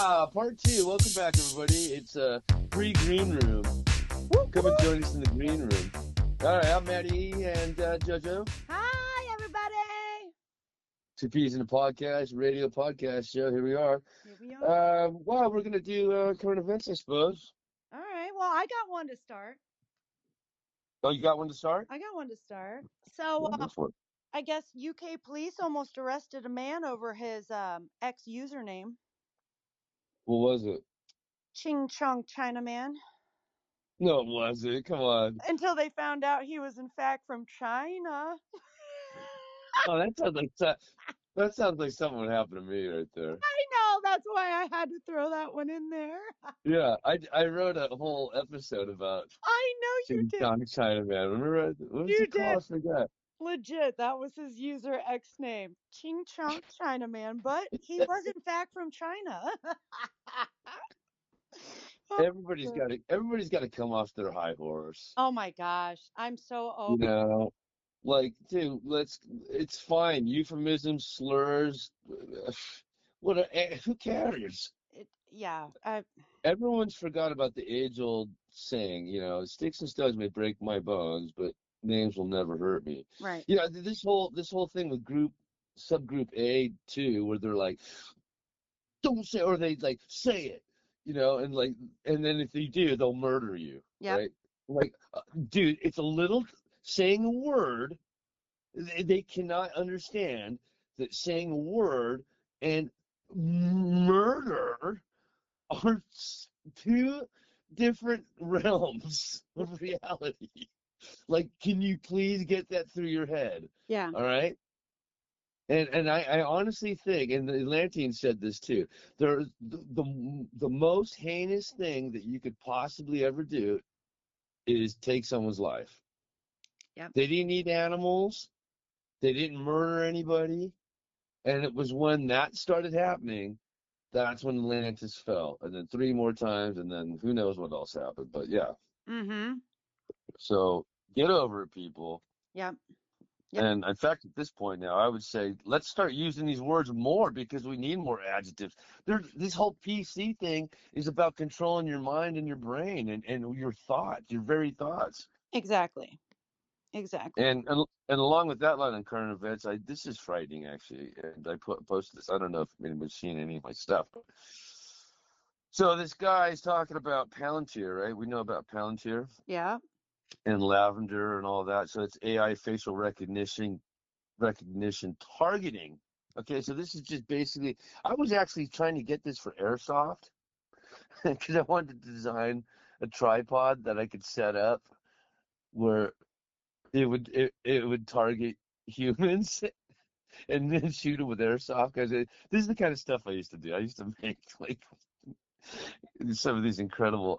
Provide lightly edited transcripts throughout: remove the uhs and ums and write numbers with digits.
Part two. Welcome back, everybody. It's a free green room. Come and join us in the green room. All right, I'm Maddie and JoJo. Hi, everybody. Two Peas in a podcast, radio podcast show. Here we are. Here we are. We're going to do current events, I suppose. All right. Well, I got one to start. Oh, you got one to start? I got one to start. So, Yeah, go for it. I guess UK police almost arrested a man over his ex username, What was it? Ching Chong Chinaman, No, it wasn't. Come on. until they found out he was in fact from China. Oh, that sounds like something would happen to me right there. I know. That's why I had to throw that one in there. Yeah, I wrote a whole episode about I know you Ching did. Chong Chinaman. Remember what was You it called? did. I forgot. Legit, that was his user X name, Ching Chong Chinaman, but he was in fact from China. Everybody's got to come off their high horse. Oh my gosh, I'm so You over. know, like, dude, it's fine. Euphemisms, slurs, who cares? It. Yeah, Everyone's forgot about the age-old saying, sticks and stones may break my bones, but names will never hurt me. right. This whole thing with subgroup A2, where they're like, don't say, or they like say it, and then if you do, they'll murder you, Yep. right? Like, dude, it's a little saying a word. They cannot understand that saying a word and murder are two different realms of reality. Like, can you please get that through your head? Yeah. All right. And I honestly think, and the Atlanteans said this too, the most heinous thing that you could possibly ever do is take someone's life. Yep. They didn't eat animals. They didn't murder anybody. And it was when that started happening, that's when Atlantis fell. And then 3 more times, and then who knows what else happened. But yeah. Mm-hmm. So get over it, people. Yep. Yep. And in fact, at this point now, I would say let's start using these words more because we need more adjectives. This whole PC thing is about controlling your mind and your brain and your thoughts, your very thoughts. Exactly. Exactly. And along with that line on current events, this is frightening actually, and I posted this. I don't know if anybody's seen any of my stuff. So this guy is talking about Palantir, right? We know about Palantir. Yeah. And Lavender and all that. So it's AI facial recognition targeting. Okay, so this is just basically, I was actually trying to get this for airsoft because I wanted to design a tripod that I could set up where it would target humans and then shoot them with airsoft. Because this is the kind of stuff I used to do. I used to make like some of these incredible.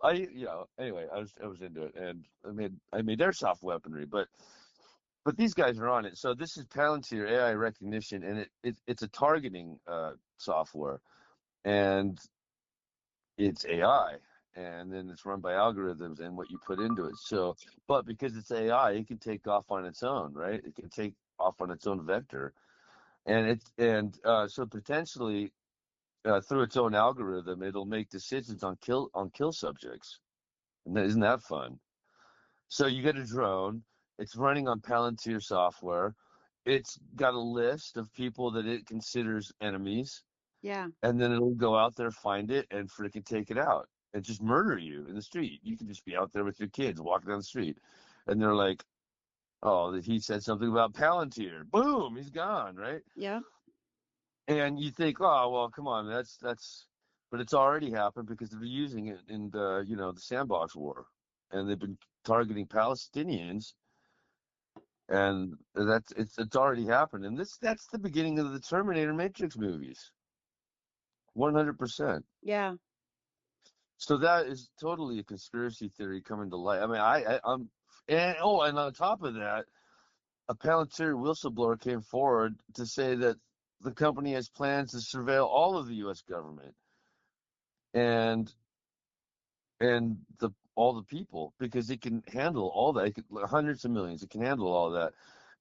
Anyway, I was into it, and I made airsoft weaponry, but these guys are on it. So this is Palantir AI recognition, and it's a targeting software, and it's AI, and then it's run by algorithms and what you put into it. So, but because it's AI, it can take off on its own, right? It can take off on its own vector, so potentially. Through its own algorithm, it'll make decisions on kill subjects. And isn't that fun? So you get a drone. It's running on Palantir software. It's got a list of people that it considers enemies, Yeah. and then it'll go out there, find it, and freaking take it out and just murder you in the street. You can just be out there with your kids walking down the street, and they're like, "Oh, he said something about Palantir." Boom, he's gone, right? Yeah. And you think, oh well, come on, but it's already happened because they're using it in the sandbox war, and they've been targeting Palestinians, and it's already happened, and that's the beginning of the Terminator Matrix movies, 100%. Yeah. So that is totally a conspiracy theory coming to light. I mean, and on top of that, a Palantir whistleblower came forward to say that the company has plans to surveil all of the U.S. government and all the people because it can handle all that. Hundreds of millions. It can handle all that,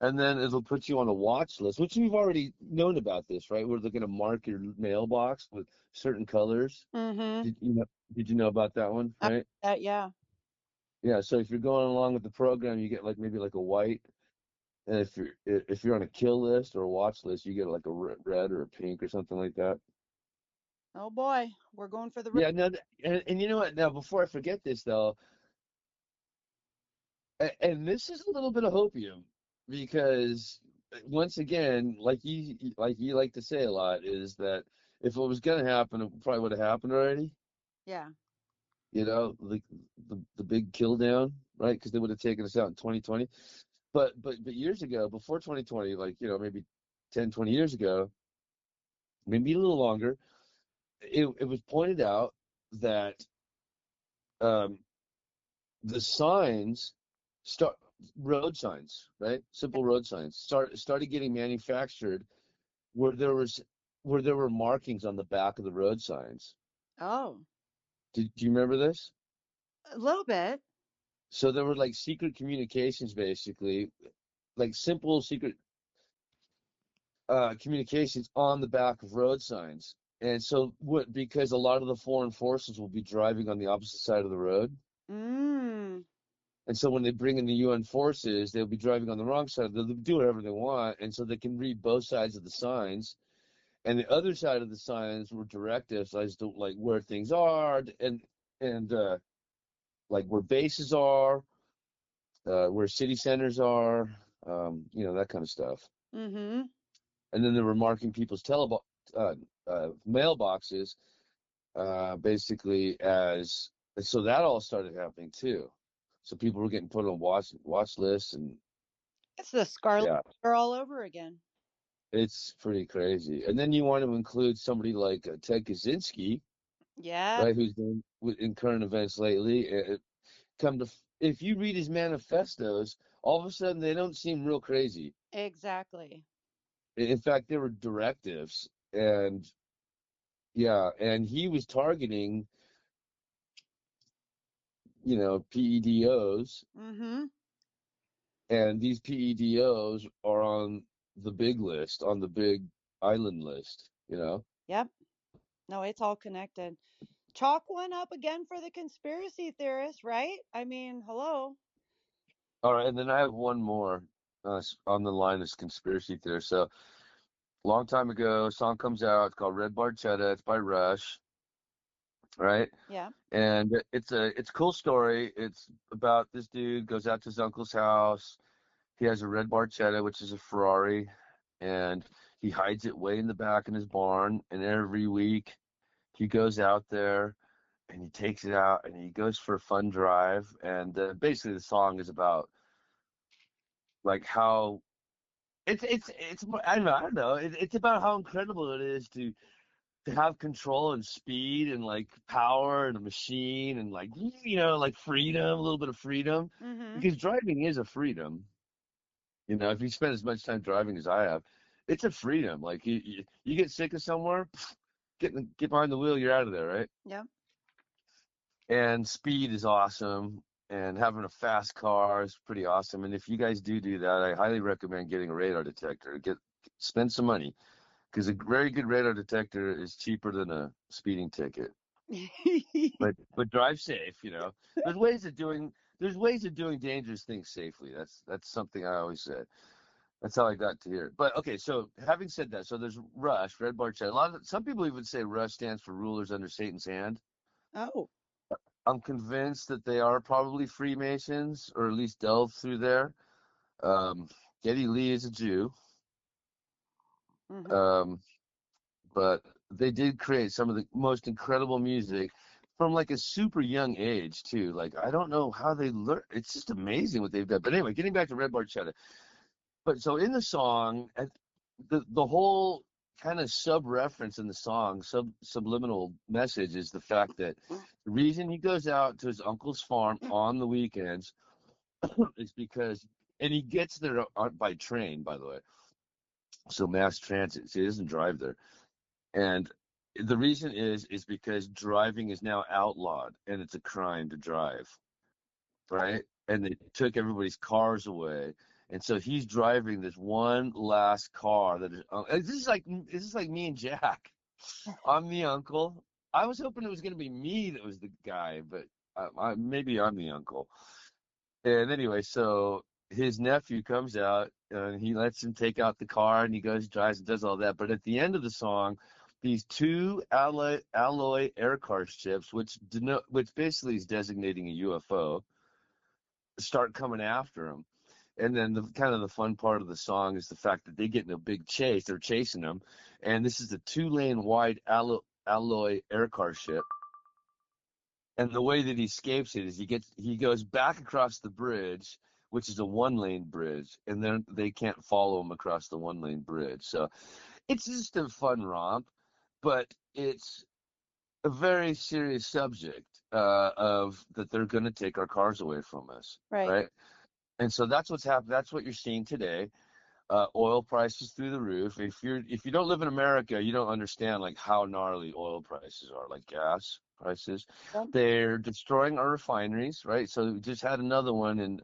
and then it'll put you on a watch list, which we've already known about this, right? Where they're going to mark your mailbox with certain colors. Mm-hmm. Did you know? Did you know about that one? Right? Yeah. Yeah. So if you're going along with the program, you get like maybe like a white, and if you're on a kill list or a watch list, you get like a red or a pink or something like that. Oh boy, we're going for the red. Yeah. No. And you know what? Now, before I forget this though, and this is a little bit of hopium because once again, like you like to say a lot, is that if it was going to happen, it probably would have happened already. Yeah. You know, the big kill down, right? Because they would have taken us out in 2020. But years ago, before 2020, like maybe 10, 20 years ago, maybe a little longer, it was pointed out that um, the signs start road signs, right? Simple road signs started getting manufactured where there were markings on the back of the road signs. Oh, Do you remember this? a little bit. So there were like secret communications, basically, like simple secret communications on the back of road signs. And so what? Because a lot of the foreign forces will be driving on the opposite side of the road. Mm. And so when they bring in the UN forces, they'll be driving on the wrong side. They'll do whatever they want, and so they can read both sides of the signs. And the other side of the signs were directives as to like where things are and like where bases are, where city centers are, that kind of stuff. Mm-hmm. And then they were marking people's uh, mailboxes, basically as so that all started happening too. So people were getting put on watch lists, and It's the Scarlet yeah, Letter all over again. it's pretty crazy. And then you want to include somebody like Ted Kaczynski, Yeah, right, who's been in current events lately. Come to if you read his manifestos, all of a sudden they don't seem real crazy. exactly. In fact, they were directives, and yeah, and he was targeting, PEDOs, Mm-hmm. and these PEDOs are on the big list, on the big island list. Yep. No, it's all connected. Chalk one up again for the conspiracy theorists, right? I mean, hello. All right, and then I have one more on the line of conspiracy theory. So, long time ago, a song comes out. It's called Red Barchetta. It's by Rush, right? Yeah. And it's a cool story. It's about this dude goes out to his uncle's house. He has a red Barchetta, which is a Ferrari, and he hides it way in the back in his barn. And every week he goes out there and he takes it out and he goes for a fun drive. And basically, the song is about like how it's I don't know. It's about how incredible it is to have control and speed and like power and a machine and like freedom, a little bit of freedom, Mm-hmm. because driving is a freedom. If you spend as much time driving as I have, it's a freedom. Like you get sick of somewhere, get behind the wheel, you're out of there, right? Yep. And speed is awesome, and having a fast car is pretty awesome. And if you guys do that, I highly recommend getting a radar detector. Spend some money because a very good radar detector is cheaper than a speeding ticket. But drive safe. There's ways of doing there's ways of doing dangerous things safely. That's something I always say. That's how I got to here. But okay, so having said that, so there's Rush, Red Barchetta. Some people even say Rush stands for Rulers Under Satan's Hand. Oh. I'm convinced that they are probably Freemasons, or at least delved through there. Um, Geddy Lee is a Jew, Mm-hmm. um, but they did create some of the most incredible music from like a super young age too. Like I don't know how they learn. It's just amazing what they've done. But anyway, getting back to Red Barchetta. But so in the song, the whole kind of sub reference in the song, subliminal message is the fact that the reason he goes out to his uncle's farm on the weekends is because, and he gets there by train, by the way, so mass transit. So he doesn't drive there, and the reason is because driving is now outlawed and it's a crime to drive, right? And they took everybody's cars away. And so he's driving this one last car that is. This is like me and Jack. I'm the uncle. I was hoping it was going to be me that was the guy, but maybe I'm the uncle. And anyway, so his nephew comes out and he lets him take out the car and he goes, drives, and does all that. But at the end of the song, these two alloy air car ships, which basically is designating a UFO, start coming after him. And then the kind of the fun part of the song is the fact that they get in a big chase. They're chasing him, and this is a 2-lane wide alloy air car ship. And the way that he escapes it is he goes back across the bridge, which is a 1-lane bridge, and then they can't follow him across the 1-lane bridge. So it's just a fun romp, but it's a very serious subject of that they're going to take our cars away from us, Right. right? And so that's what's happening. That's what you're seeing today. Oil prices through the roof. If you don't live in America, you don't understand like how gnarly oil prices are, like gas prices. Yep. They're destroying our refineries, right? So we just had another one in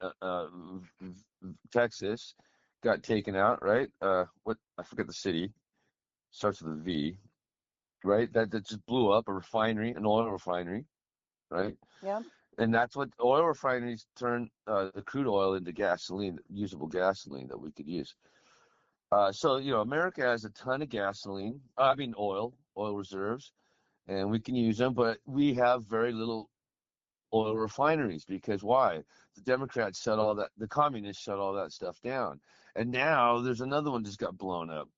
Texas, got taken out, right? What I forget the city, starts with a V, right? That just blew up a refinery, an oil refinery, right? Yep. And that's what oil refineries turn the crude oil into gasoline, usable gasoline that we could use. So, America has a ton of gasoline, oil reserves, and we can use them, but we have very little oil refineries because why? The Democrats shut all that, the communists shut all that stuff down. And now there's another one just got blown up.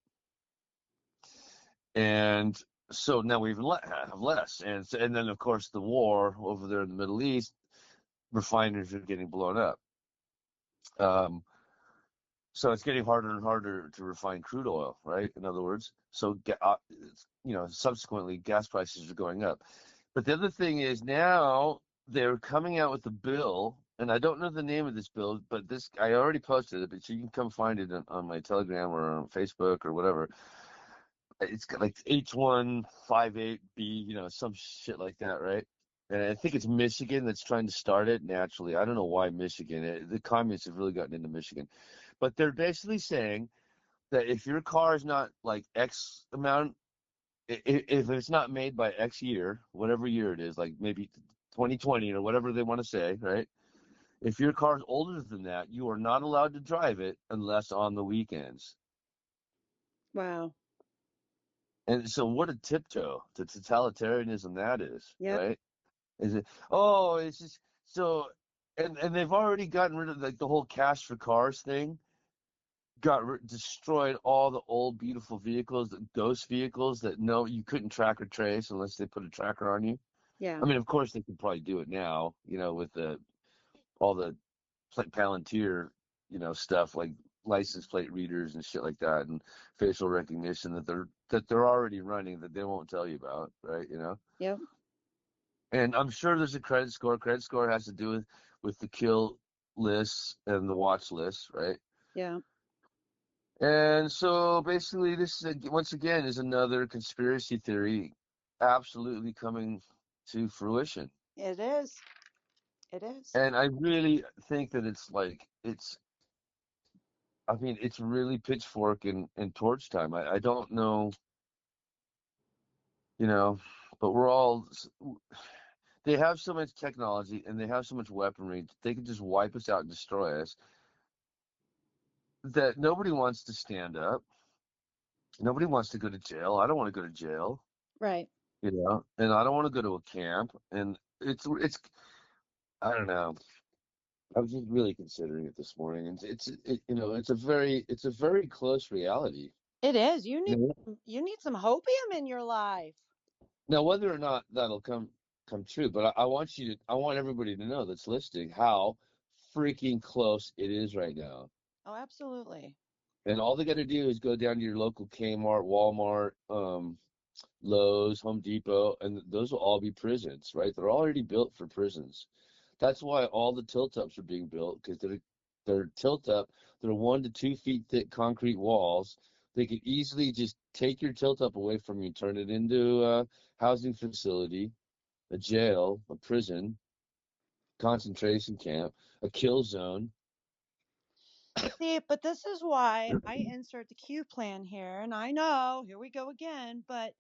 And so now we have less. And then, of course, the war over there in the Middle East, refineries are getting blown up. Um, So it's getting harder and harder to refine crude oil, right? In other words, so subsequently gas prices are going up. But the other thing is now they're coming out with a bill, and I don't know the name of this bill, but I already posted it, but so you can come find it on my Telegram or on Facebook or whatever. It's got like H158B, some shit like that, right? And I think it's Michigan that's trying to start it naturally. I don't know why Michigan. The communists have really gotten into Michigan. But they're basically saying that if your car is not like X amount, if it's not made by X year, whatever year it is, like maybe 2020 or whatever they want to say, right? If your car is older than that, you are not allowed to drive it unless on the weekends. Wow. And so what a tiptoe to totalitarianism that is, Yep. right? Is it, oh, it's just so, and they've already gotten rid of like the whole cash for cars thing. Destroyed all the old beautiful vehicles, the ghost vehicles that no you couldn't track or trace unless they put a tracker on you. Yeah. I mean, of course they could probably do it now, with all the Palantir, stuff like license plate readers and shit like that, and facial recognition that they're already running that they won't tell you about, right? Yep. And I'm sure there's a credit score. Credit score has to do with the kill lists and the watch lists, right? Yeah. And so basically, this once again is another conspiracy theory absolutely coming to fruition. It is. It is. And I really think that I mean, it's really pitchfork and torch time. I don't know, you know, but they have so much technology and they have so much weaponry, they can just wipe us out and destroy us that nobody wants to stand up. Nobody wants to go to jail. I don't want to go to jail. Right. And I don't want to go to a camp. And it's I don't know. I was just really considering it this morning, and it's a very close reality. It is. You need Now, you need some hopium in your life. now, whether or not that'll come true, but I want everybody to know that's listening how freaking close it is right now. Oh, absolutely. And all they got to do is go down to your local Kmart, Walmart, Lowe's, Home Depot, and those will all be prisons, right? They're already built for prisons. That's why all the tilt ups are being built because they're tilt up. They're 1 to 2 feet thick concrete walls. They could easily just take your tilt up away from you, turn it into a housing facility, a jail, a prison, concentration camp, a kill zone. See, but this is why I insert the Q plan here. And I know, here we go again, but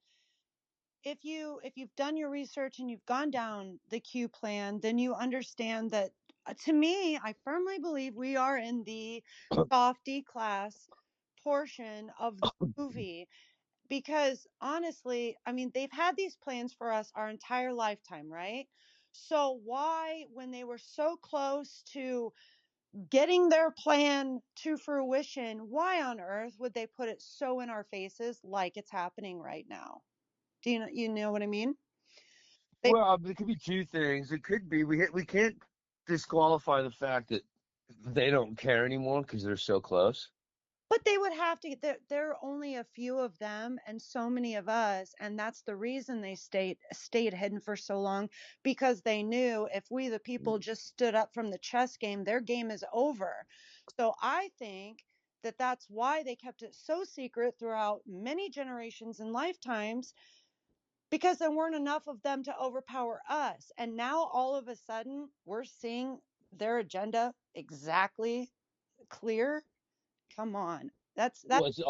if you've done your research and you've gone down the Q plan, then you understand that to me, I firmly believe we are in the softy class portion of the movie because honestly, I mean, they've had these plans for us our entire lifetime, right? So why, when they were so close to getting their plan to fruition, why on earth would they put it so in our faces like it's happening right now? Do you know what I mean? They Well, it could be two things. It could be we can't disqualify the fact that they don't care anymore because they're so close. But they would have to there are only a few of them and so many of us, and that's the reason they stayed hidden for so long, because they knew if we the people just stood up from the chess game, their game is over. So I think that that's why they kept it so secret throughout many generations and lifetimes, because there weren't enough of them to overpower us. And now all of a sudden we're seeing their agenda exactly clear. Come on. That's Well, it's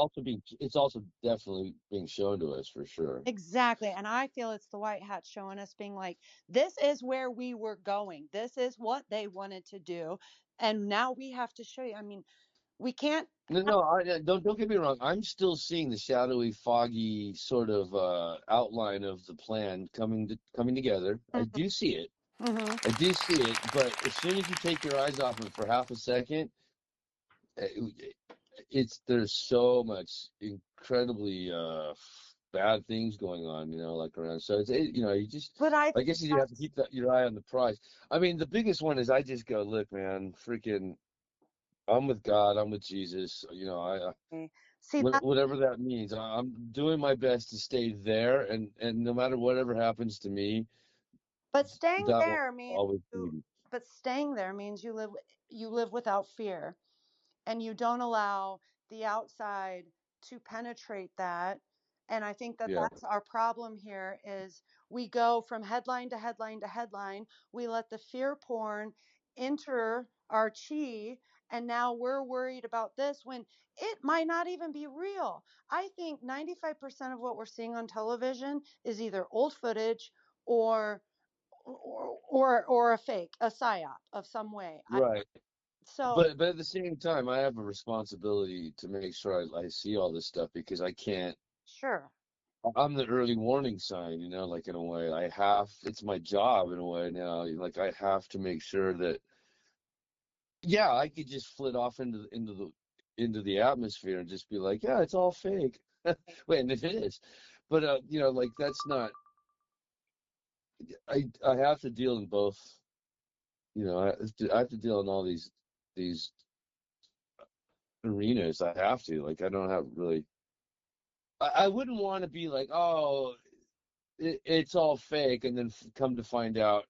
also definitely being shown to us for sure. exactly. And I feel it's the white hat showing us, being like, this is where we were going. This is what they wanted to do. And now we have to show you. I mean, we can't. No, no, don't get me wrong. I'm still seeing the shadowy, foggy sort of outline of the plan coming together. I do see it. Mhm. I do see it. But as soon as you take your eyes off it for half a second, it's there's so much incredibly bad things going on, like around. So you just, But I I think guess you have to that's keep your eye on the prize. I mean, the biggest one is I just go, look, man, freaking, I'm with God, I'm with Jesus. see that. Whatever that means, I'm doing my best to stay there, and no matter whatever happens to me, But staying that will there means always you. be. But staying there means you live without fear, and you don't allow the outside to penetrate that. And I think that Yeah, that's our problem here is we go from headline to headline to headline. We let the fear porn enter our chi, and now we're worried about this when it might not even be real. I think 95% of what we're seeing on television is either old footage or or a fake, a psyop of some way. right. So But at the same time, I have a responsibility to make sure I see all this stuff because I can't. sure. I'm the early warning sign, like in a way. It's my job in a way now. Like I have to make sure that, yeah, I could just flit off into the atmosphere and just be like, yeah, it's all fake. Wait, and it is. But like that's not. I have to deal in both. I have to deal in all these arenas. I have to. Like I don't have really. I wouldn't want to be like, oh, it's all fake, and then come to find out,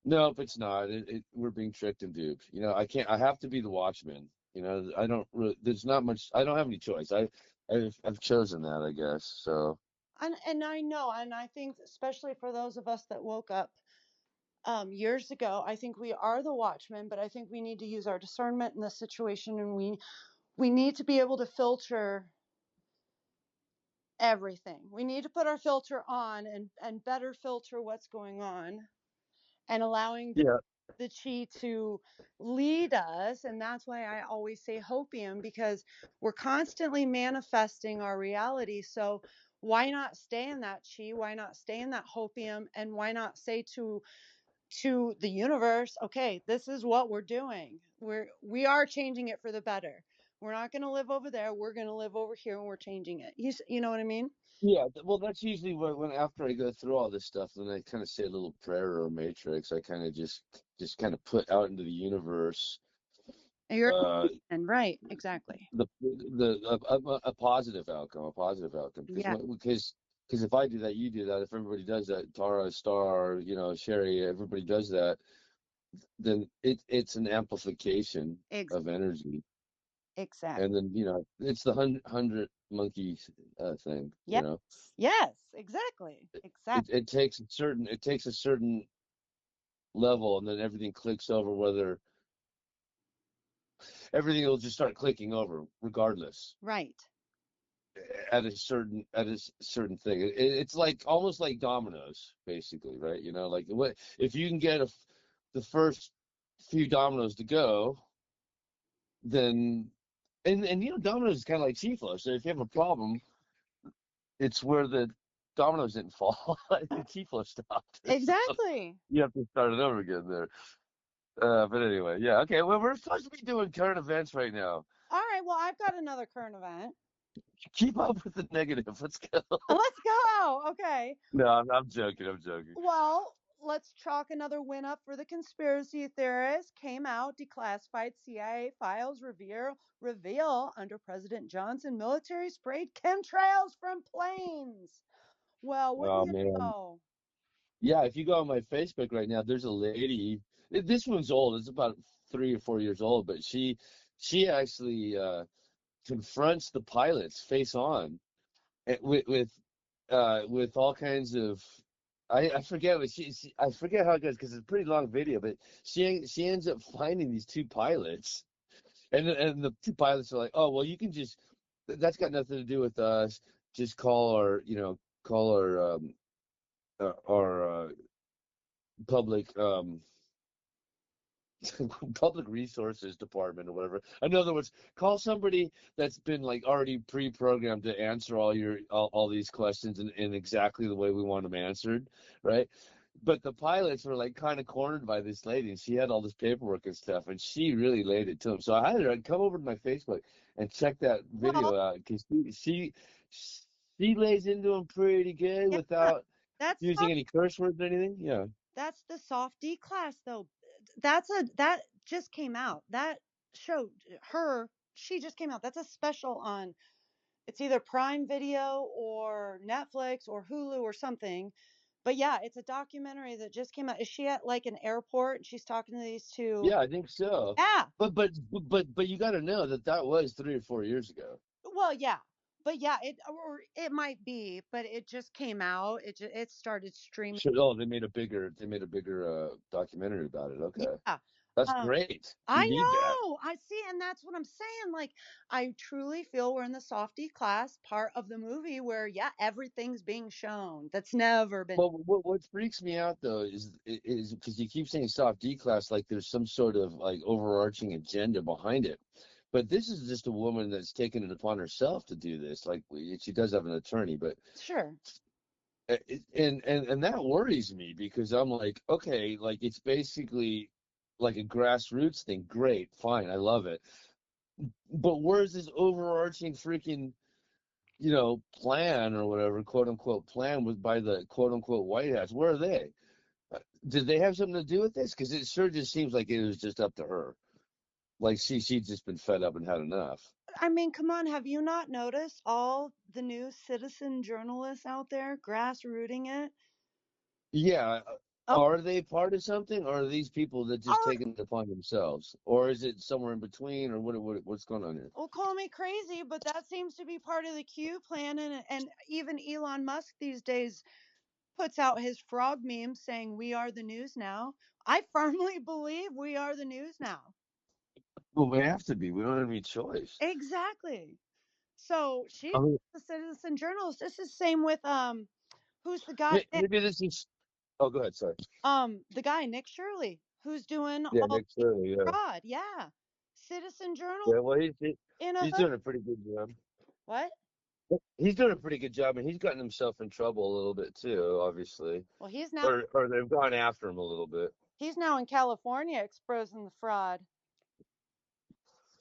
nope, it's not. We're being tricked and duped. I can't. I have to be the watchman. I don't really. There's not much. I don't have any choice. I've chosen that, I guess. So And I know, and I think especially for those of us that woke up years ago, I think we are the watchmen, but I think we need to use our discernment in this situation, and we need to be able to filter everything. We need to put our filter on and better filter what's going on, and allowing yeah, the chi to lead us. And that's why I always say hopium, because we're constantly manifesting our reality. So why not stay in that chi? Why not stay in that hopium? And why not say to the universe, okay, this is what we're doing. We are changing it for the better. We're not going to live over there. We're going to live over here, and we're changing it. You know what I mean? yeah. Well, that's usually when after I go through all this stuff, then I kind of say a little prayer or a matrix. I kind of just kind of put out into the universe. You're Uh, and right, exactly. a positive outcome, because Yeah, if I do that, you do that. If everybody does that, Tara, Star, Sherry, everybody does that, then it's an amplification of energy, exactly. and then it's the hundred monkey thing. Yes, yes, exactly, It, exactly. it takes a certain level, and then everything clicks over. Whether everything will just start clicking over regardless Right. at a certain thing. It's like almost like dominoes, basically, right? You know, like what if you can get the first few dominoes to go, then and you know, dominoes is kind of like Tiflo. So if you have a problem, it's where the dominoes didn't fall, the Tiflo stopped. So Exactly. you have to start it over again there. But anyway, yeah, okay. Well, we're supposed to be doing current events right now. All right. Well, I've got another current event. Keep up with the negative. Let's go. Let's go. Okay. No, I'm joking. I'm joking. Well, let's chalk another win up for the conspiracy theorists. Came out, declassified CIA files reveal under President Johnson, military sprayed chemtrails from planes. Well, wouldn't Oh you man. know? Yeah, if you go on my Facebook right now, there's a lady. This one's old. It's about 3 or 4 years old, but she actually confronts the pilots face on with all kinds of I forget what I forget how it goes because it's a pretty long video, but she ends up finding these two pilots, and the two pilots are like, oh well, you can just that's got nothing to do with us. Just call our public public resources department or whatever. In other words, call somebody that's been like already pre-programmed to answer all these questions in exactly the way we want them answered, right? But the pilots were like kind of cornered by this lady, and she had all this paperwork and stuff, and she really laid it to them. So I had her come over to my Facebook and check that Well, video out because she lays into them pretty good yeah, without that's using soft, any curse words or anything. Yeah. that's the soft D class though. That just came out. That showed her. She just came out. That's a special on. It's either Prime Video or Netflix or Hulu or something. But yeah, it's a documentary that just came out. Is she at like an airport and she's talking to these two? Yeah, I think so. Yeah. But you got to know that that was 3 or 4 years ago. Well, yeah. But yeah, it might be, but it just came out. It started streaming. Sure. Oh, they made a bigger documentary about it. Okay, Yeah. that's Um, great. I We need that. know. I see, and that's what I'm saying. Like, I truly feel we're in the softie class part of the movie where, yeah, everything's being shown. That's never been. Well, what freaks me out though is because you keep saying soft D class like there's some sort of like overarching agenda behind it. But this is just a woman that's taken it upon herself to do this. Like she does have an attorney, but Sure. and that worries me because I'm like, okay, like it's basically like a grassroots thing. Great, fine, I love it. But where's this overarching freaking, plan or whatever, quote unquote plan with by the quote unquote White Hats? Where are they? Did they have something to do with this? Because it sure just seems like it was just up to her. Like she'd just been fed up and had enough. I mean, come on. Have you not noticed all the new citizen journalists out there grassrooting it? Yeah. Oh, Are they part of something, or are these people that just oh, taking it upon themselves, or is it somewhere in between, or what's going on here? well, call me crazy, but that seems to be part of the Q plan. And even Elon Musk these days puts out his frog meme saying, "We are the news now." I firmly believe we are the news now. Well, we have to be. We don't have any choice. Exactly. So she's I mean, a citizen journalist. This is same with who's the guy Nick? maybe this is. Oh, go ahead. Sorry. The guy Nick Shirley who's doing Yeah, all Nick the Shirley. Yeah. fraud. Yeah, citizen journalist Yeah. Well, in a he's hood. doing a pretty good job. What? He's doing a pretty good job, and he's gotten himself in trouble a little bit too, obviously, Well, he's now or they've gone after him a little bit. in California exposing the fraud.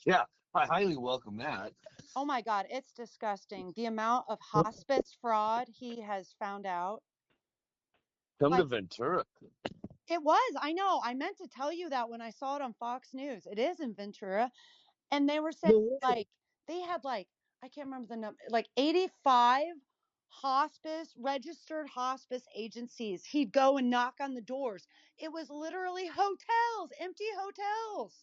Yeah, I highly welcome that. Oh my God, it's disgusting. The amount of hospice fraud he has found out. Come to Like Ventura. it was. I know. I meant to tell you that when I saw it on Fox News. It is in Ventura. And they were saying No way. like they had like I can't remember the number, like 85 registered hospice agencies. He'd go and knock on the doors. It was literally hotels, empty hotels.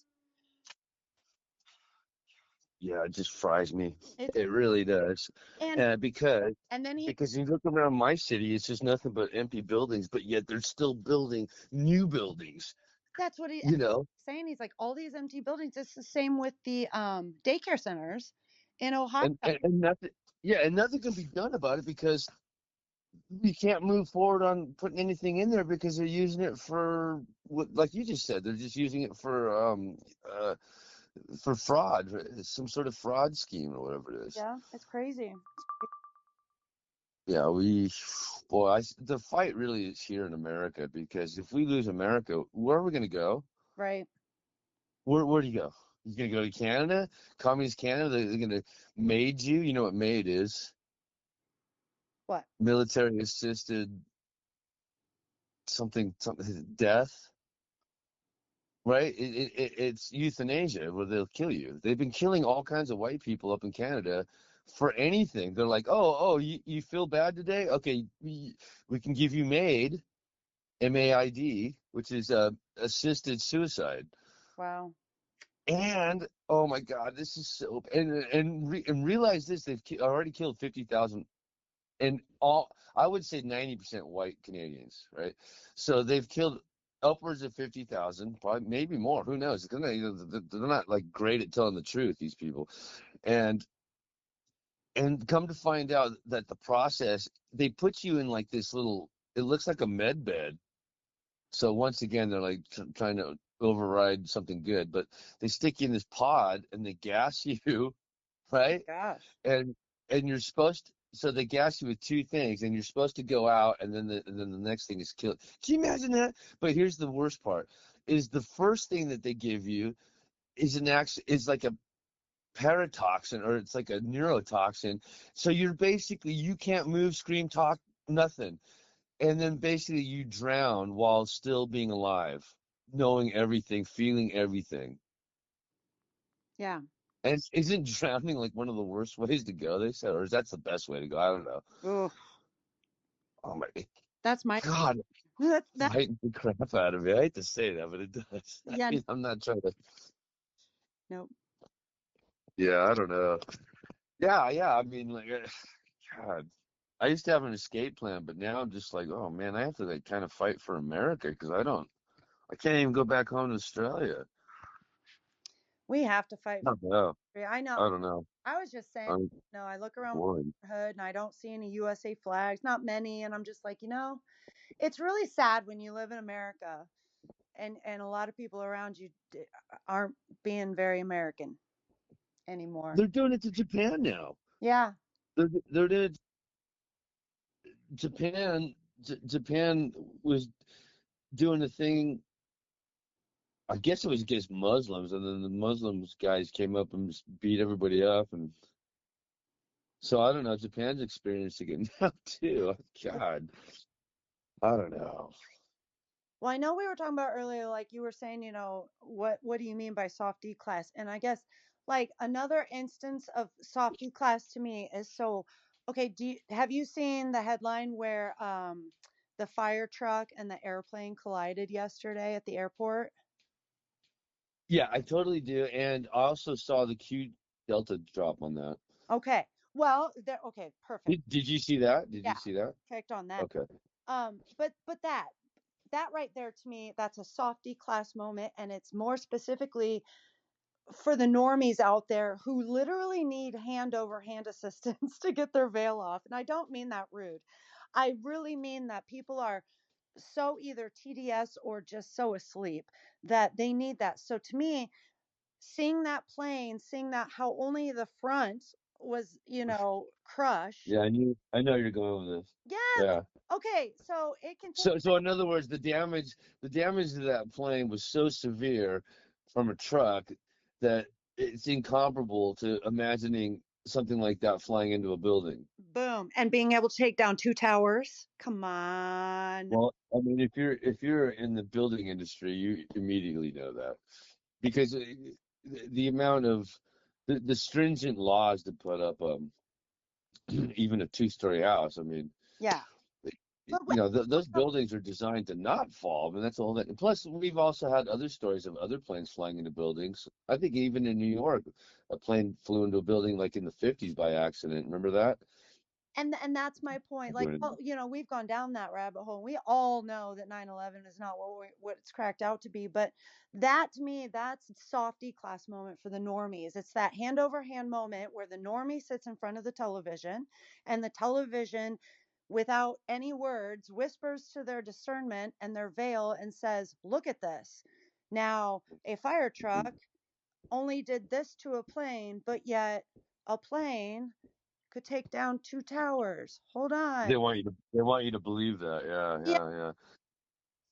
Yeah, it just fries me. It's It really does. and Uh, because and then he because you look around my city, it's just nothing but empty buildings, but yet they're still building new buildings. That's what he you know. saying. He's like, all these empty buildings. It's the same with the daycare centers in Ohio. And nothing, yeah, and nothing can be done about it because you can't move forward on putting anything in there because they're using it for what, like you just said, they're just using it for fraud, some sort of fraud scheme or whatever it is. Yeah, it's crazy. Yeah, boy, the fight really is here in America because if we lose America, where are we going to go? Right. Where do you go? You're going to go to Canada, communist Canada? They're going to maid you. You know what maid is? What? Military assisted something death, right? It's euthanasia where they'll kill you. They've been killing all kinds of white people up in Canada for anything. They're like, oh, you feel bad today? Okay, we can give you MAID, MAID, which is assisted suicide. Wow. And oh my God, this is so and realize this: they've already killed 50,000 and all. I would say 90% white Canadians, right? So they've killed upwards of 50,000, probably maybe more. Who knows? They're not like great at telling the truth, these people, and come to find out that the process they put you in like this little. It looks like a med bed. So once again, they're like trying to override something good, but they stick you in this pod and they gas you, right? Gosh. and you're supposed to, so they gas you with two things and you're supposed to go out and then the next thing is kill. Can you imagine that? But here's the worst part is the first thing that they give you is like a paratoxin or it's like a neurotoxin. So you're basically you can't move, scream, talk, nothing. And then basically you drown while still being alive, knowing everything, feeling everything. Yeah. And isn't drowning like one of the worst ways to go, they said, or is that the best way to go? I don't know. Oh, Oh my that's my God, that. fighting the crap out of me. I hate to say that, but it does. I Yeah. mean, I'm not trying to. No. Yeah, I don't know. Yeah. I mean, like, God, I used to have an escape plan, but now I'm just like, oh man, I have to like kind of fight for America because I can't even go back home to Australia. We have to fight I don't know. for. I know. I don't know. I was just saying. I'm No, I look around bored. my neighborhood and I don't see any USA flags. Not many, and I'm just like, it's really sad when you live in America and a lot of people around you aren't being very American anymore. They're doing it to Japan now. Yeah. They're doing Japan. Japan was doing a thing. I guess it was against Muslims, and then the Muslims guys came up and just beat everybody up, and so I don't know. Japan's experiencing it now too. God, I don't know. Well, I know we were talking about earlier, like you were saying, what do you mean by soft D class? And I guess like another instance of soft D class to me is okay, have you seen the headline where the fire truck and the airplane collided yesterday at the airport? Yeah, I totally do, and I also saw the Q Delta drop on that. Okay. Well, okay, perfect. Did you see that? Did you Yeah, see that? perfect on that. Okay. But that right there to me, that's a soft D class moment, and it's more specifically for the normies out there who literally need hand over hand assistance to get their veil off. And I don't mean that rude. I really mean that people are so either TDS or just so asleep that they need that. So to me, seeing that plane, seeing that how only the front was, crushed. Yeah, I know you're going with this. Yes. Yeah. Okay. So it can take. So in other words, the damage to that plane was so severe from a truck that it's incomparable to imagining something like that flying into a building. Boom. And being able to take down two towers. Come on. Well, I mean, if you're in the building industry, you immediately know that because the amount of the stringent laws to put up even a two-story house. I mean, Yeah. But those buildings are designed to not fall. I mean, that's all that. And plus, we've also had other stories of other planes flying into buildings. I think even in New York, a plane flew into a building like in the 50s by accident. Remember that? and that's my point. Like, well, we've gone down that rabbit hole. We all know that 9/11 is not what it's cracked out to be, but that to me, that's softy class moment for the normies. It's that hand over hand moment where the normie sits in front of the television, and the television, without any words, whispers to their discernment and their veil and says, "Look at this. Now, a fire truck only did this to a plane, but yet a plane could take down two towers. Hold They on." want you to they want you to believe that. Yeah, Yeah. yeah, yeah.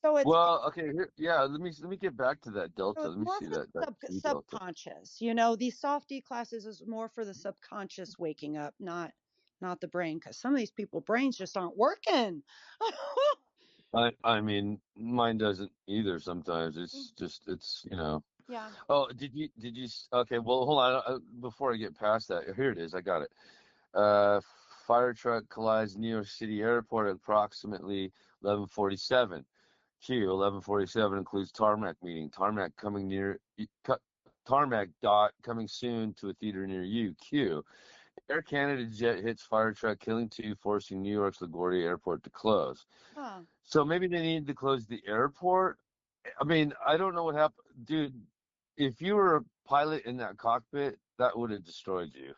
So Well, okay, yeah, let me get back to that so delta. it's Let me more see for that the Q delta. subconscious. These softy classes is more for the subconscious waking up, not the brain, because some of these people brains just aren't working. I mean, mine doesn't either sometimes. It's just it's. Yeah. Oh, okay, well, hold on. Before I get past that, here it is. I got it. Uh, Fire truck collides New York City airport at approximately 11:47. Q 11:47 includes tarmac meeting. Tarmac dot coming soon to a theater near you. Q Air Canada jet hits fire truck, killing two, forcing New York's LaGuardia Airport to close. Huh. So maybe they needed to close the airport. I mean, I don't know what happened, dude. If you were a pilot in that cockpit, that would have destroyed you.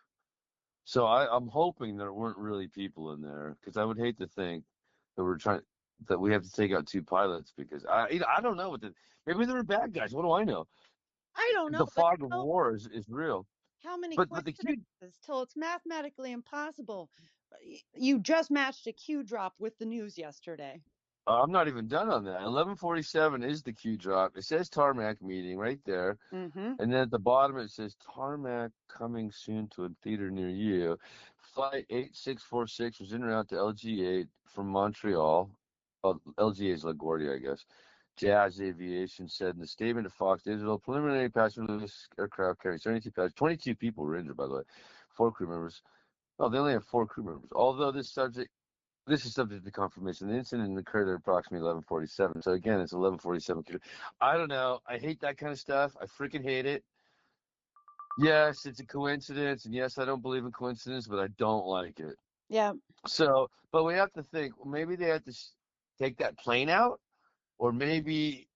So I'm hoping there weren't really people in there because I would hate to think that we have to take out two pilots because I don't know maybe they were bad guys. What do I know? I don't know, The but fog of war is real. how many But the key coincidences till it's mathematically impossible? You just matched a Q drop with the news yesterday. I'm not even done on that. 11:47 is the Q drop. It says tarmac meeting right there. Mm-hmm. And then at the bottom it says tarmac coming soon to a theater near you. Flight 8646 was en route to LG8 from Montreal. Oh, LGA is LaGuardia, I guess. Jazz Aviation said in the statement to Fox Digital, preliminary passenger release aircraft carrying 72 passengers. 22 people were injured, by the way. 4 crew members. Oh, they only have 4 crew members. Although this is subject to confirmation. The incident occurred at approximately 11:47. So again, it's 11:47. I don't know. I hate that kind of stuff. I freaking hate it. Yes, it's a coincidence, and yes, I don't believe in coincidence, but I don't like it. Yeah. So, but we have to think. Well, maybe they had to take that plane out, or maybe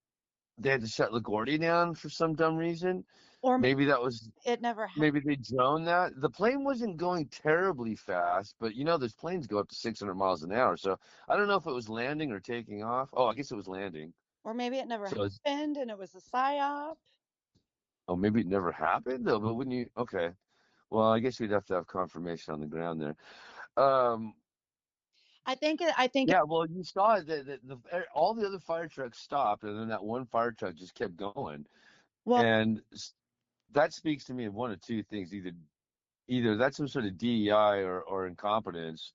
they had to shut LaGuardia down for some dumb reason. Or maybe Maybe that was it never happened. maybe they droned that. The plane wasn't going terribly fast, but those planes go up to 600 miles an hour. So I don't know if it was landing or taking off. Oh, I guess it was landing. Or maybe it never So happened and it was a psyop. oh, maybe it never happened though. But wouldn't you? Okay. Well, I guess you'd have to have confirmation on the ground there. Um, I think yeah. Well, you saw it. All the other fire trucks stopped, and then that one fire truck just kept going. well, And that speaks to me of one of two things: either that's some sort of DEI or incompetence,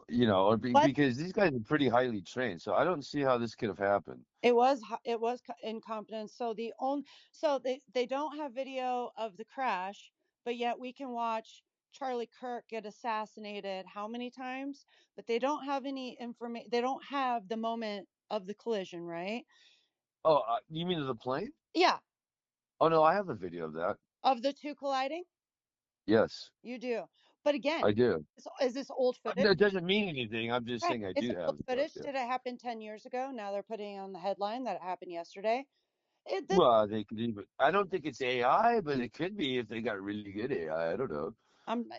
what because these guys are pretty highly trained. So I don't see how this could have happened. it was incompetence. So they don't have video of the crash, but yet we can watch Charlie Kirk get assassinated how many times? But they don't have any information. They don't have the moment of the collision, right? Oh, you mean of the plane? Yeah, Oh no, I have a video of that. of the two colliding. Yes, You do. But again, I do. is this old footage? No, it doesn't mean anything. I'm just Right. saying I Is do it old have that. footage? Yeah. Did it happen 10 years ago? Now they're putting on the headline that it happened yesterday. This Well, they could even. I don't think it's AI, but it could be if they got really good AI. I don't know.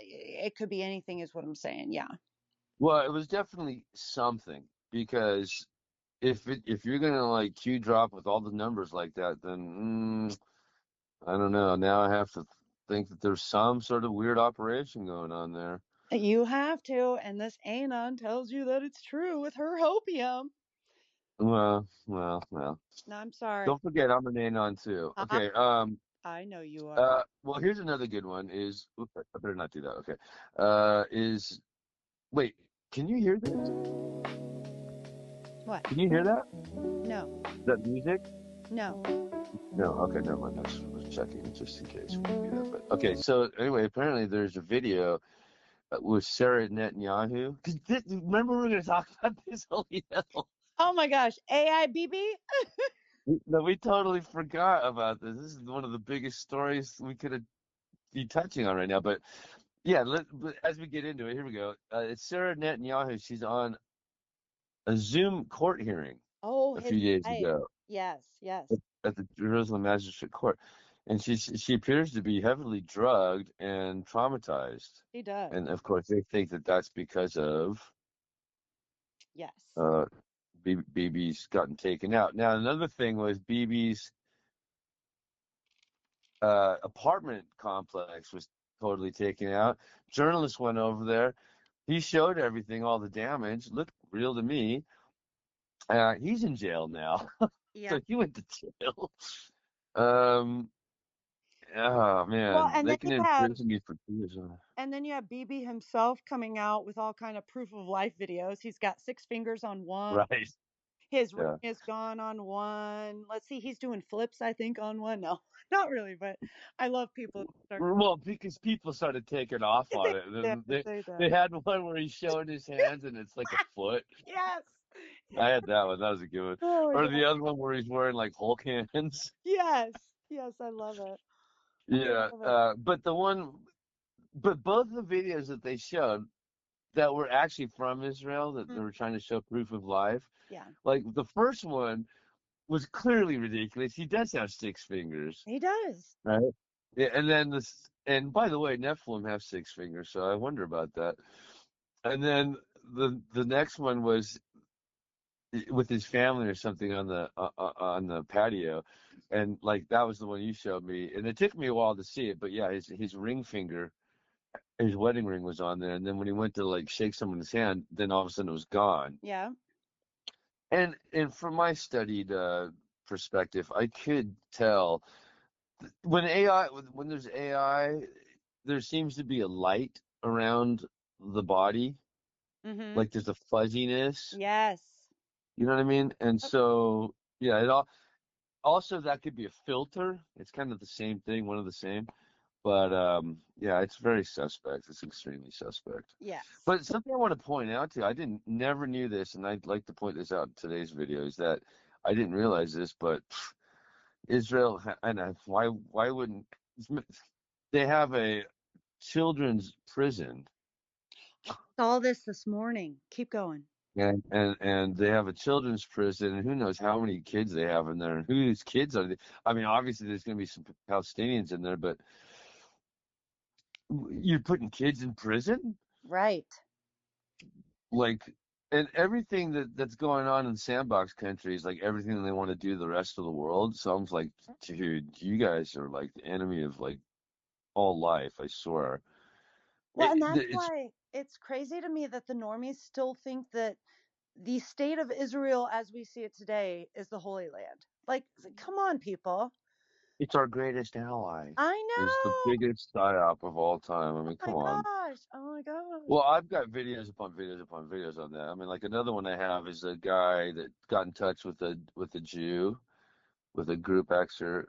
it could be anything is what I'm saying. Yeah. Well, it was definitely something because if you're gonna like Q drop with all the numbers like that, then I don't know. Now I have to think that there's some sort of weird operation going on there. You have to, and this Anon tells you that it's true with her hopium. Well. No, I'm sorry. Don't forget, I'm an anon too. I, Okay. I know you are. Well, here's another good one. Oops, I better not do that. Okay. Is Wait. Can you hear this? What? Can you hear that? No, That music? no. No. Okay. Never mind. I was checking just in case we can do that. But okay. So anyway, apparently there's a video with Sarah Netanyahu. Remember we were going to talk about this? Holy hell! Oh my gosh. AIBB? No, we totally forgot about this. This is one of the biggest stories we could be touching on right now. But Yeah, but as we get into it, here we go. It's Sarah Netanyahu. She's on a Zoom court hearing Oh, a his few days wife. ago Yes, yes, at the Jerusalem Magistrate Court, and she appears to be heavily drugged and traumatized. he does. And of course, they think that that's because of Yes. uh, BB's gotten taken out. Now, another thing was BB's apartment complex was totally taken out. Journalists went over there. He showed everything, all the damage. Looked real to me. He's in jail now, Yeah. so he went to jail. Um, oh Well, man, and they then can imprison you for years. you have BB himself coming out with all kind of proof of life videos. He's got six fingers on one. Right? His ring Yeah. is gone on one. Let's see, he's doing flips, I think, on one. No, not really, but I love people that start. Well, because people started taking off They on it. did. And They did. they had one where he's showing his hands and it's like a foot. Yes. I had that one. That was a good one. Oh my Or god. the other one where he's wearing like Hulk hands. Yes. Yes, I love it. I Yeah. love it. But both the videos that they showed that were actually from Israel that Mm, they were trying to show proof of life, yeah, like the first one was clearly ridiculous. He does have six fingers, he does. right? Yeah, and then and by the way, Nephilim have six fingers, so I wonder about that. And then the next one was with his family or something on the patio, and like that was the one you showed me, and it took me a while to see it, but yeah, his ring finger, his wedding ring was on there, and then when he went to like shake someone's hand, then all of a sudden it was gone. Yeah. And from my studied perspective, I could tell when when there's AI, there seems to be a light around the body, Mm-hmm. like there's a fuzziness. Yes. You know what I mean? And Yep. so yeah, it all also that could be a filter. It's kind of the same thing, one of the same. But yeah, it's very suspect. It's extremely suspect. Yes. But something I want to point out to you, I didn't never knew this, and I'd like to point this out in today's video, is that I didn't realize this, but Israel and why wouldn't they have a children's prison Saw this morning. Keep going. and they have a children's prison and who knows how many kids they have in there and whose kids are they? I mean, obviously there's going to be some Palestinians in there, but you're putting kids in prison? Right. Like, and everything that's going on in sandbox countries, like everything they want to do the rest of the world, sounds like, dude, you guys are like the enemy of like all life, I swear. Well, and that's It's why it's crazy to me that the normies still think that the state of Israel as we see it today is the Holy Land. Like, come on, people. it's our greatest ally. I It's the know. biggest psyop of all time. I Oh mean, my come on. gosh. Oh my gosh. Well, I've got videos upon videos upon videos on that. I mean, like another one I have is a guy that got in touch with a Jew, with a group Xer,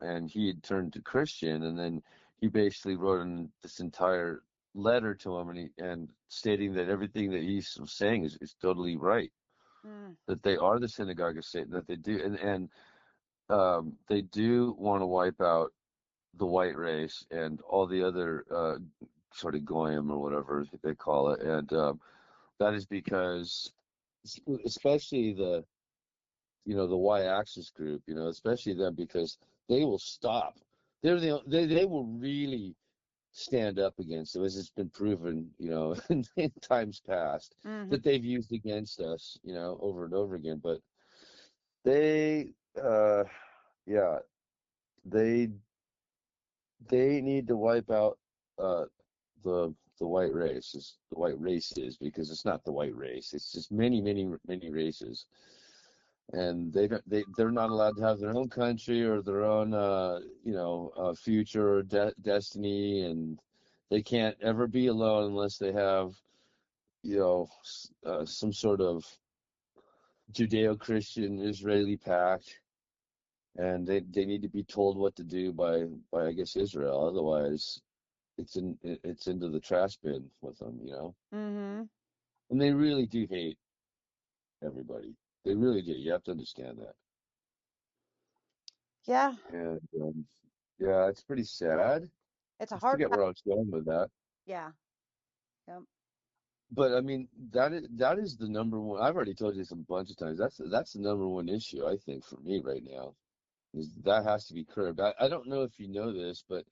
and he had turned to Christian, and then he basically wrote in this entire letter to him, and stating that everything that he's saying is totally right, Mm, that they are the synagogue of Satan, that they do, and they do want to wipe out the white race and all the other sort of goyim or whatever they call it, and that is because, especially the Y-axis group, especially them because they will stop. They will really stand up against them, as it's been proven, in times past hmm. that they've used against us, over and over again. But they, yeah, they they need to wipe out uh, the white race, the white races, because it's not the white race. It's just many, many, many races, and they're not allowed to have their own country or their own future or destiny, and they can't ever be alone unless they have some sort of Judeo-Christian Israeli pact, and they need to be told what to do by I guess Israel. Otherwise, it's into the trash bin with them. Mm-hmm. And they really do hate everybody. They really do. You have to understand that. Yeah. And yeah, it's pretty sad. It's a I hard forget path. where I was going with that. Yeah. Yep. But I mean, that is the number one. I've already told you this a bunch of times. That's the number one issue I think for me right now is that has to be curbed. I don't know if you know this, but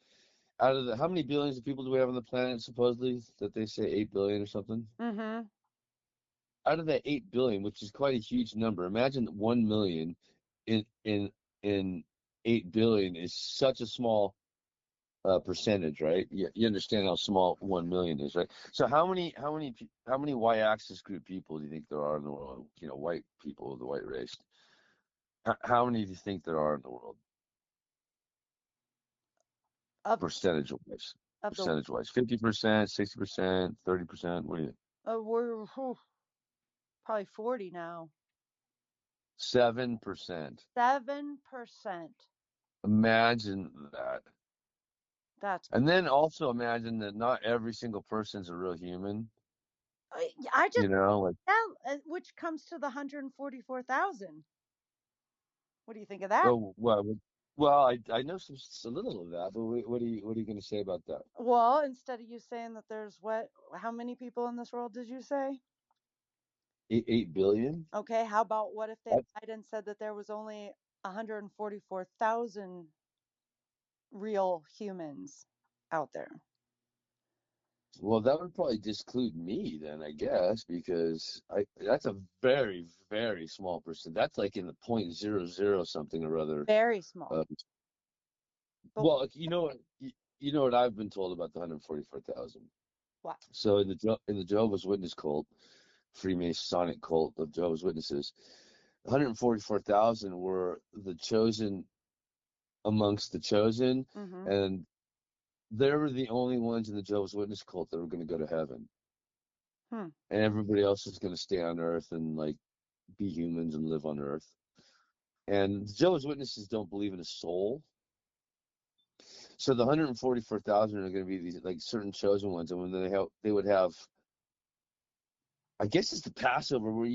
out of the how many billions of people do we have on the planet supposedly that they say 8 billion or something? Mm-hmm. Out of that 8 billion, which is quite a huge number, imagine 1 million in 8 billion is such a small percentage, right? You understand how small 1 million is, right? So how many y-axis group people do you think there are in the world? You know, white people, the white race. How many do you think there are in the world, Of percentage wise? of the Percentage wise, 50%, 60%, 30%. What do you think? we're probably 40 now. 7%. 7%. Imagine that. That's And then also imagine that not every single person's a real human. I just You know, like, that which comes to the 144,000. What do you think of that? oh, well, I know a little of that, but what are you going to say about that? Well, instead of you saying that there's how many people in this world did you say? 8 billion? Okay, how about what if they That's, lied and said that there was only 144,000 real humans out there? well, that would probably disclude me then, I guess, because I that's a very, very small percent. That's like in the 0.00 something or other. Very small. Uh, But well, you know what I've been told about the 144,000. what? So in the Jehovah's Witness cult, Freemasonic cult of Jehovah's Witnesses, 144,000 were the chosen amongst the chosen, Mm-hmm. and they were the only ones in the Jehovah's Witness cult that were going to go to heaven, Hmm. and everybody else is going to stay on Earth and like be humans and live on Earth. And the Jehovah's Witnesses don't believe in a soul, so the 144,000 are going to be these like certain chosen ones, and when they would have, I guess it's the Passover where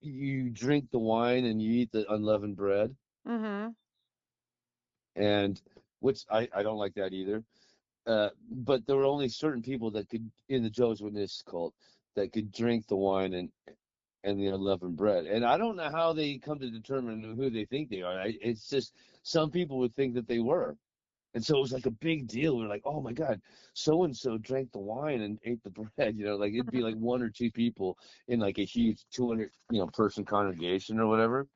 you drink the wine and you eat the unleavened bread, Mm-hmm. and which I don't like that either. But there were only certain people that could in the Jehovah's Witness cult that could drink the wine and the unleavened bread. And I don't know how they come to determine who they think they are. It's just some people would think that they were. And so it was like a big deal. We're like, oh my God, so and so drank the wine and ate the bread. You know, like it'd be like one or two people in like a huge 200, person congregation or whatever.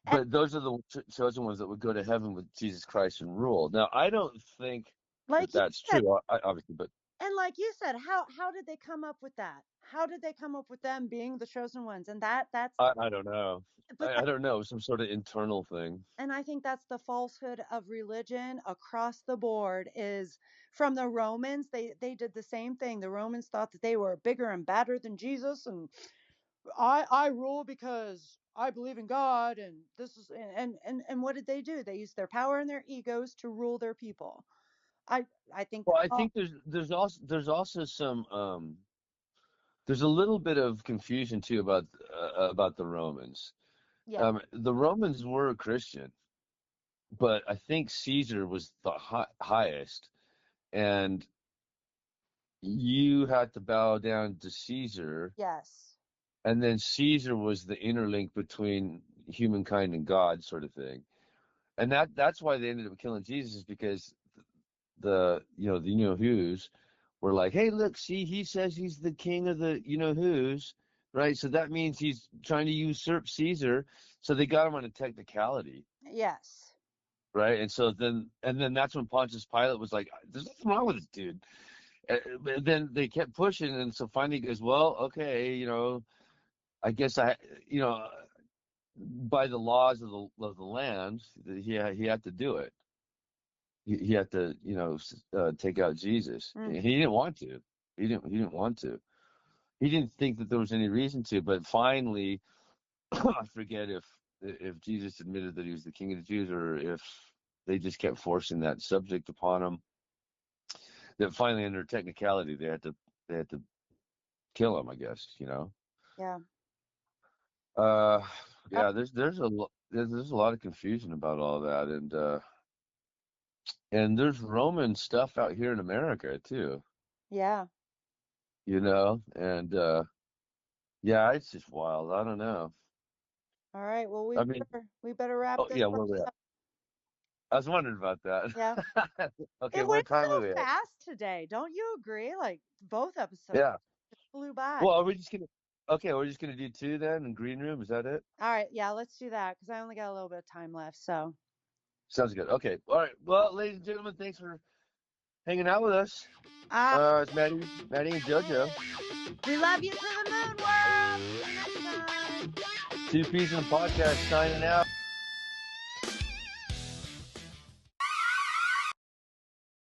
And But those are the chosen ones that would go to heaven with Jesus Christ and rule. Now, I don't think that like you that's said, true, obviously, but and like you said, how did they come up with that? How did they come up with them being the chosen ones? And that's I don't know. but I don't know, some sort of internal thing. and I think that's the falsehood of religion across the board is from the Romans. They did the same thing. The Romans thought that they were bigger and badder than Jesus, and I rule because I believe in God, and this is and what did they do? They used their power and their egos to rule their people. I I think Well, I oh think there's also some there's a little bit of confusion too about the Romans. yeah, The Romans were Christian, but I think Caesar was the highest, and you had to bow down to Caesar, yes, and then Caesar was the interlink between humankind and God, sort of thing. And that's why they ended up killing Jesus, is because the who's were like, hey, look, see, he says he's the king of the who's, right? So that means he's trying to usurp Caesar. So they got him on a technicality, yes, right? And then that's when Pontius Pilate was like, there's nothing wrong with this dude. But then they kept pushing, and so finally he goes, well, okay, I guess by the laws of the land, he had to do it. He had to, take out Jesus. mm, And he didn't want to. He didn't want to. He didn't think that there was any reason to. But finally, I forget if Jesus admitted that he was the King of the Jews, or if they just kept forcing that subject upon him. That finally, under technicality, they had to kill him. I guess. yeah. Uh, Uh, yeah. There's a lot of confusion about all that, and there's Roman stuff out here in America too. Yeah. And yeah, it's just wild. I don't know. All right. Well, I mean, we better wrap oh this yeah, where we at? up. I was wondering about that. Yeah. Okay, It what went time are so we at? fast today. Don't you agree? Like both episodes Yeah. just flew by. Well, are we just gonna? Okay, we're just gonna do two then in green room. Is that it? All right. Yeah, let's do that because I only got a little bit of time left. So, Sounds good. Okay. All right. Well, ladies and gentlemen, thanks for hanging out with us. uh, It's Maddie and JoJo. we love you to the moon world. See you next time. Two Peas in the podcast signing out.